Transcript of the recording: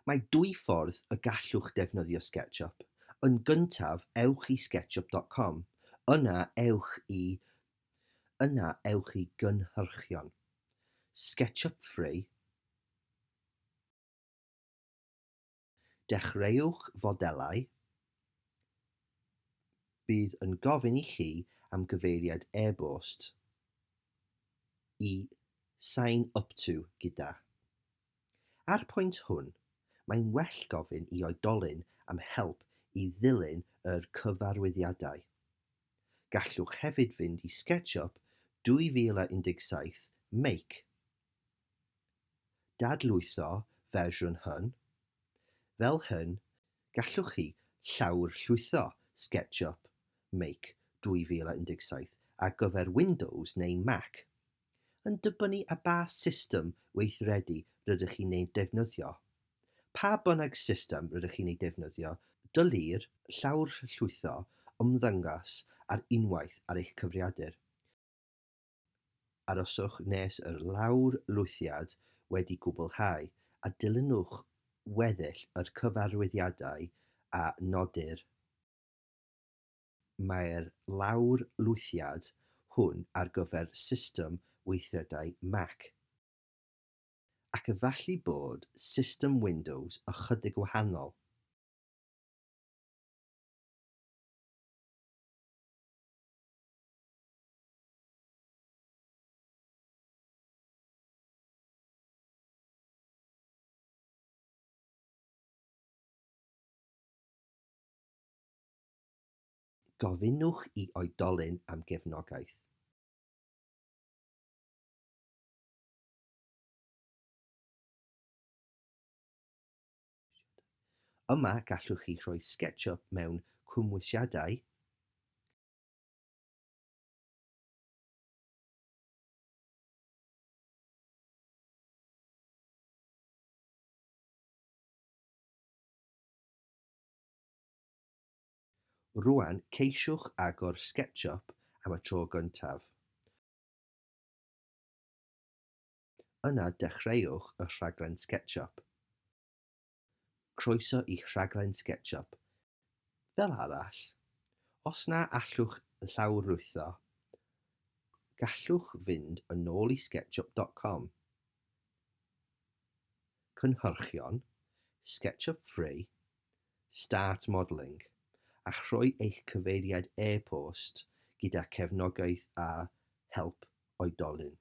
Mae dwy ffordd y gallwch defnyddio SketchUp. Yn gyntaf, ewch i sketchup.com. Yna ewch i gynhyrchion. SketchUp Free. Dechreuwch fodelau. Bydd yn gofyn i chi am gyfeiriad e-bost i sign up to Gyda. Ar pwynt hwn, mae'n well gofyn i oedolyn am help i ddilyn yr cyfarwyddiadau. Gallwch hefyd fynd i SketchUp 2017 Make. Dadlwytho fersiwn hyn. Fel hyn, gallwch chi llawrllwytho SketchUp Make 2017 ar gyfer Windows neu Mac. Yn dibynnu a ba system weithredu rydych chi'n ei defnyddio. Pa bynnag system rydych chi'n ei defnyddio, dylir llawrllwytho ymddangos ar unwaith ar eich cyfrifiadur. Aroswch nes yr lawrlwythiad wedi gwblhau a dilynwch weddill yr cyfarwyddiadau a nodir. Mae'r lawrlwythiad hwn ar gyfer system weithredau Mac, ac efallu bod system Windows ychydig wahanol. Gofynnwch i oedolyn am gefnogaeth. Yma gallwch chi rhoi SketchUp mewn cymwysiadau. Rwan ceisiwch agor SketchUp am y tro gyntaf. Yna dechreuwch y rhaglen SketchUp. Croeso i rhaglen SketchUp. Fel arall, os na allwch llawrlwytho, gallwch fynd yn ôl i sketchup.com. Cynhyrchion, SketchUp Free, Start Modelling, a chroi eich cyfeiriad e-bost gyda cefnogaeth a help oedolyn.